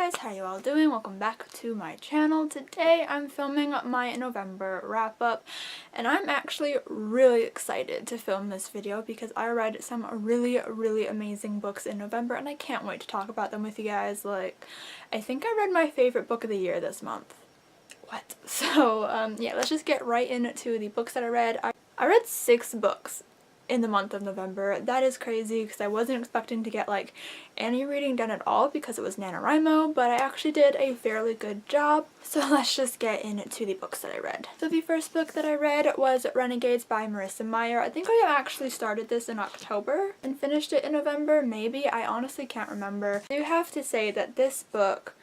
guys, how are you all doing? Welcome back to my channel. Today I'm filming my November wrap up and I'm actually really excited to film this video because I read some really amazing books in November and I can't wait to talk about them with you guys. Like, I think I read my favorite book of the year this month. What? So yeah, let's just get right into the books that I read. I read 6 books in the month of November. That is crazy because I wasn't expecting to get like any reading done at all because it was NaNoWriMo, but I actually did a fairly good job. So let's just get into the books that I read. So the first book that I read was Renegades by Marissa Meyer. I think I actually started this in October and finished it in November, maybe. I honestly can't remember. I do have to say that this book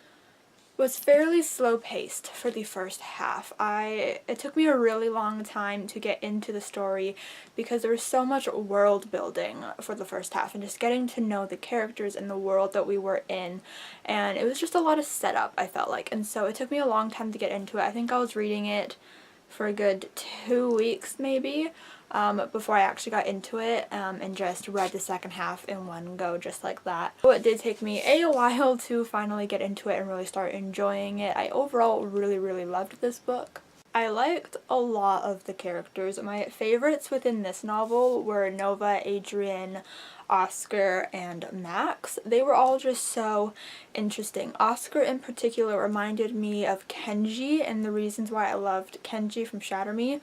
was fairly slow paced for the first half. It took me a really long time to get into the story because there was so much world building for the first half and just getting to know the characters and the world that we were in, and it was just a lot of setup, I felt like, and so it took me a long time to get into it. I think I was reading it for a good 2 weeks maybe before I actually got into it and just read the second half in one go just like that. So it did take me a while to finally get into it and really start enjoying it. I overall really loved this book. I liked a lot of the characters. My favorites within this novel were Nova, Adrian, Oscar, and Max. They were all just so interesting. Oscar in particular reminded me of Kenji, and the reasons why I loved Kenji from Shatter Me.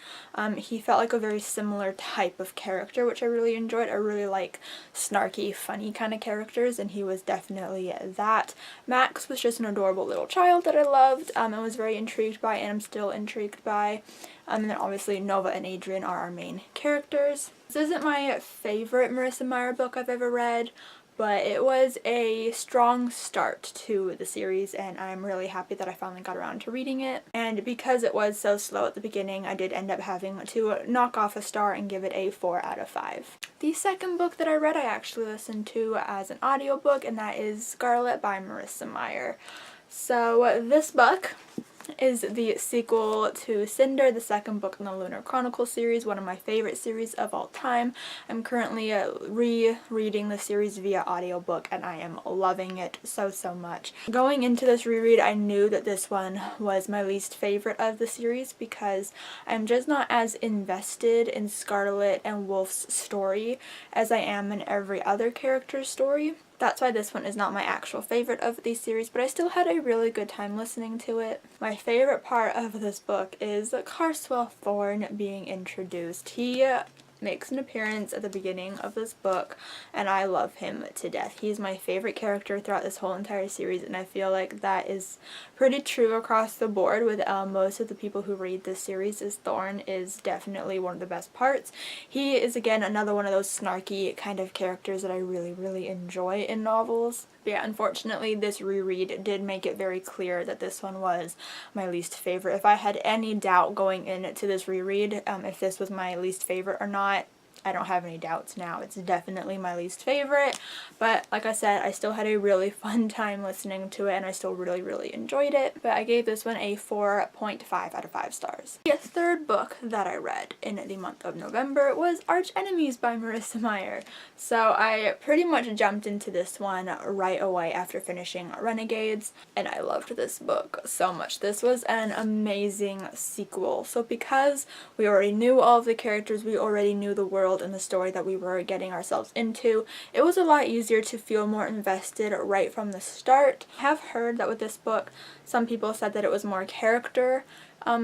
He felt like a very similar type of character, which I really enjoyed. I really like snarky, funny kind of characters, and he was definitely that. Max was just an adorable little child that I loved and was very intrigued by, and I'm still intrigued by. And then obviously Nova and Adrian are our main characters. This isn't my favorite Marissa Meyer book I've ever read, but it was a strong start to the series and I'm really happy that I finally got around to reading it. And because it was so slow at the beginning, I did end up having to knock off a star and give it a 4 out of 5. The second book that I read I actually listened to as an audiobook, and that is Scarlet by Marissa Meyer. So this book is the sequel to Cinder, the second book in the Lunar Chronicles series, one of my favorite series of all time. I'm currently rereading the series via audiobook and I am loving it so much. Going into this reread, I knew that this one was my least favorite of the series because I'm just not as invested in Scarlet and Wolf's story as I am in every other character's story. That's why this one is not my actual favorite of these series, but I still had a really good time listening to it. My favorite part of this book is Carswell Thorne being introduced. He makes an appearance at the beginning of this book and I love him to death. He's my favorite character throughout this whole entire series, and I feel like that is pretty true across the board with most of the people who read this series. Thorne is definitely one of the best parts. He is again another one of those snarky kind of characters that I really enjoy in novels. But yeah, unfortunately this reread did make it very clear that this one was my least favorite. If I had any doubt going into this reread if this was my least favorite or not, I don't have any doubts now. It's definitely my least favorite, but like I said, I still had a really fun time listening to it and I still really enjoyed it. But I gave this one a 4.5 out of 5 stars. The third book that I read in the month of November was Arch Enemies by Marissa Meyer. So I pretty much jumped into this one right away after finishing Renegades, and I loved this book so much. This was an amazing sequel. So because we already knew all of the characters, we already knew the world and the story that we were getting ourselves into, it was a lot easier to feel more invested right from the start. I have heard that with this book, some people said that it was more character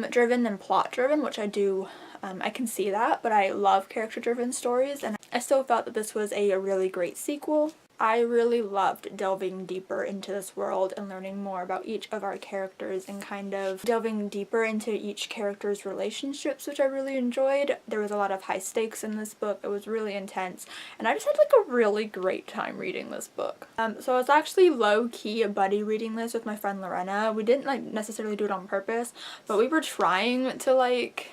driven than plot driven, which I do, I can see that, but I love character driven stories and I still felt that this was a really great sequel. I really loved delving deeper into this world and learning more about each of our characters and kind of delving deeper into each character's relationships, which I really enjoyed. There was a lot of high stakes in this book. It was really intense and I just had like a really great time reading this book. So I was actually low-key buddy reading this with my friend Lorena. We didn't like necessarily do it on purpose, but we were trying to like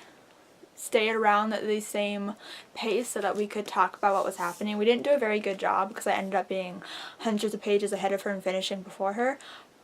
stay around the same pace so that we could talk about what was happening. We didn't do a very good job because I ended up being hundreds of pages ahead of her and finishing before her,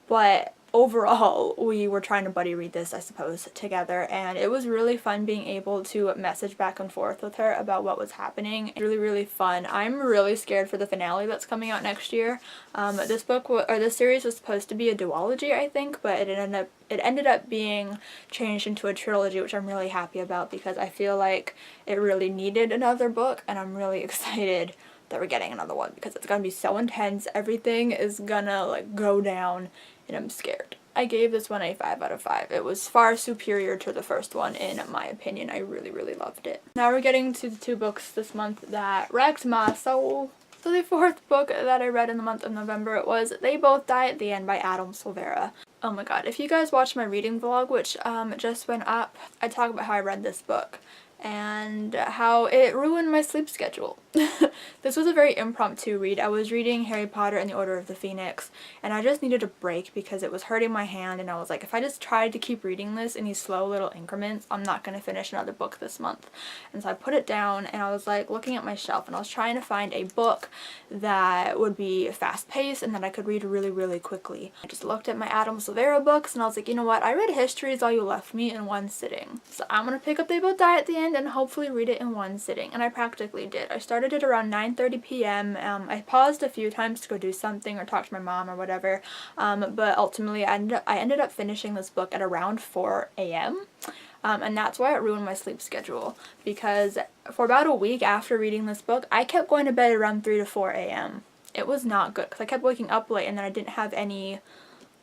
but overall, we were trying to buddy read this, I suppose, together, and it was really fun being able to message back and forth with her about what was happening. Really, really fun. I'm really scared for the finale that's coming out next year. This book, or this series was supposed to be a duology, I think, but it ended up being changed into a trilogy, which I'm really happy about because I feel like it really needed another book, and I'm really excited that we're getting another one because it's gonna be so intense. Everything is gonna like go down, and I'm scared. I gave this one a 5 out of 5. It was far superior to the first one in my opinion. I really, really loved it. Now we're getting to the 2 books this month that wrecked my soul. So the 4th book that I read in the month of November was They Both Die at the End by Adam Silvera. Oh my god, if you guys watched my reading vlog, which just went up, I talk about how I read this book and how it ruined my sleep schedule. This was a very impromptu read. I was reading Harry Potter and the Order of the Phoenix, and I just needed a break because it was hurting my hand, and I was like, if I just tried to keep reading this in these slow little increments, I'm not going to finish another book this month. And so I put it down, and I was like looking at my shelf, and I was trying to find a book that would be fast-paced and that I could read really, really quickly. I just looked at my Adam Silvera books, and I was like, you know what, I read History Is All You Left Me in one sitting, so I'm going to pick up They Both Die at the End and hopefully read it in one sitting. And I practically did. I started it around 9:30 p.m. I paused a few times to go do something or talk to my mom or whatever, but ultimately I ended up finishing this book at around 4 a.m. And that's why it ruined my sleep schedule, because for about a week after reading this book, I kept going to bed around 3 to 4 a.m. It was not good because I kept waking up late and then I didn't have any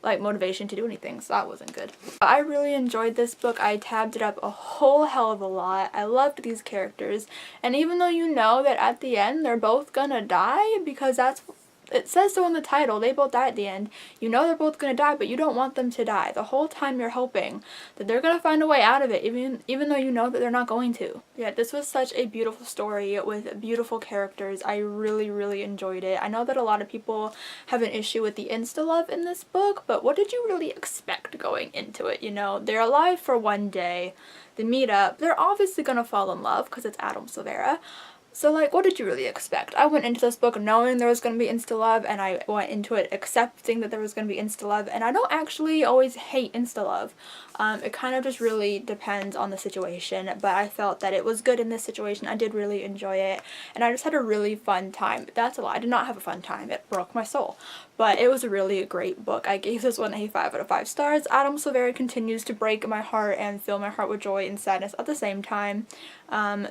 like motivation to do anything, so that wasn't good. But I really enjoyed this book. I tabbed it up a whole hell of a lot. I loved these characters, and even though you know that at the end they're both gonna die, because it says so in the title, they both die at the end. You know they're both gonna die, but you don't want them to die. The whole time you're hoping that they're gonna find a way out of it, even though you know that they're not going to. Yeah, this was such a beautiful story with beautiful characters. I really, really enjoyed it. I know that a lot of people have an issue with the insta-love in this book, but what did you really expect going into it? You know, they're alive for one day, they meet up, they're obviously gonna fall in love because it's Adam Silvera. So, like, what did you really expect? I went into this book knowing there was going to be insta-love, and I went into it accepting that there was going to be insta-love, and I don't actually always hate insta-love. It kind of just really depends on the situation, but I felt that it was good in this situation. I did really enjoy it, and I just had a really fun time. But that's a lie. I did not have a fun time. It broke my soul. But it was a really great book. I gave this one a 5 out of 5 stars. Adam Silvera continues to break my heart and fill my heart with joy and sadness at the same time.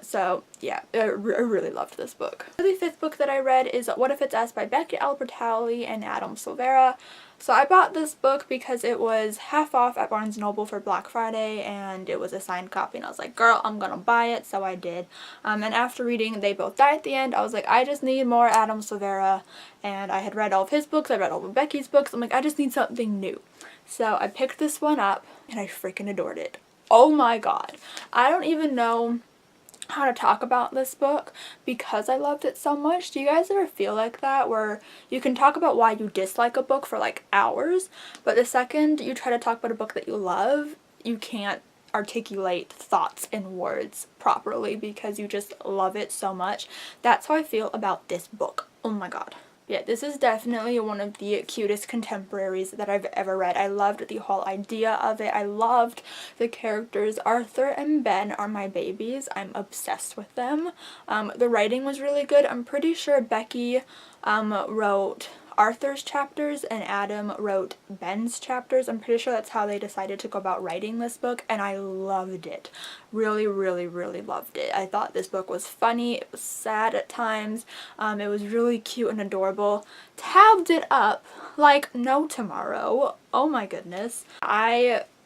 So yeah, I really loved this book. The 5th book that I read is What If It's Us by Becky Albertalli and Adam Silvera. So I bought this book because it was half off at Barnes & Noble for Black Friday, and it was a signed copy, and I was like, girl, I'm gonna buy it, so I did. And after reading They Both Die at the End, I was like, I just need more Adam Silvera, and I had read all of his books, I read all of Becky's books, I'm like, I just need something new. So I picked this one up, and I freaking adored it. Oh my god. I don't even know how to talk about this book because I loved it so much. Do you guys ever feel like that, where you can talk about why you dislike a book for like hours, but the second you try to talk about a book that you love, you can't articulate thoughts in words properly because you just love it so much? That's how I feel about this book. Oh my god. Yeah, this is definitely one of the cutest contemporaries that I've ever read. I loved the whole idea of it. I loved the characters. Arthur and Ben are my babies. I'm obsessed with them. The writing was really good. I'm pretty sure Becky wrote Arthur's chapters and Adam wrote Ben's chapters. I'm pretty sure that's how they decided to go about writing this book, and I loved it. Really, really, really loved it. I thought this book was funny, it was sad at times, it was really cute and adorable. Tabbed it up like no tomorrow. Oh my goodness.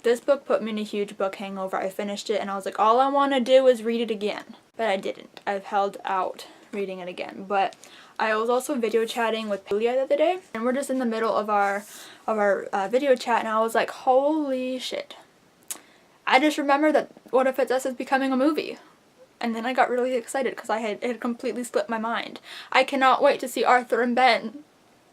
This book put me in a huge book hangover. I finished it and I was like, all I want to do is read it again. But I didn't. I've held out reading it again. But I was also video chatting with Julia the other day, and we're just in the middle of our video chat, and I was like, holy shit. I just remembered that What If It's Us is becoming a movie. And then I got really excited because it had completely slipped my mind. I cannot wait to see Arthur and Ben.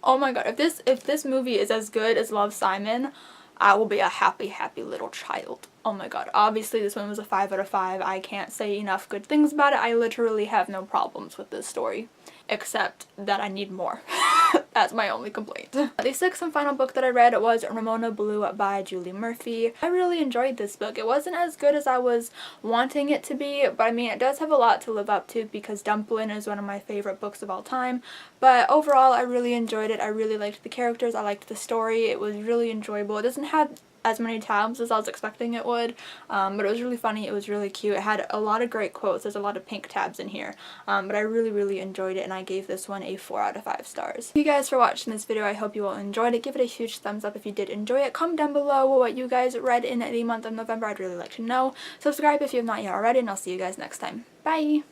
Oh my god, if this movie is as good as Love, Simon, I will be a happy, happy little child. Oh my god. Obviously this one was a 5 out of 5. I can't say enough good things about it. I literally have no problems with this story, except that I need more. That's my only complaint. The sixth and final book that I read was Ramona Blue by Julie Murphy. I really enjoyed this book. It wasn't as good as I was wanting it to be, but I mean it does have a lot to live up to because Dumplin' is one of my favorite books of all time. But overall I really enjoyed it. I really liked the characters. I liked the story. It was really enjoyable. It doesn't have as many tabs as I was expecting it would, but it was really funny. It was really cute. It had a lot of great quotes. There's a lot of pink tabs in here, but I really enjoyed it, and I gave this one a 4 out of 5 stars. Thank you guys for watching this video. I hope you all enjoyed it. Give it a huge thumbs up if you did enjoy it. Comment down below what you guys read in the month of November. I'd really like to know. Subscribe if you have not yet already, and I'll see you guys next time. Bye!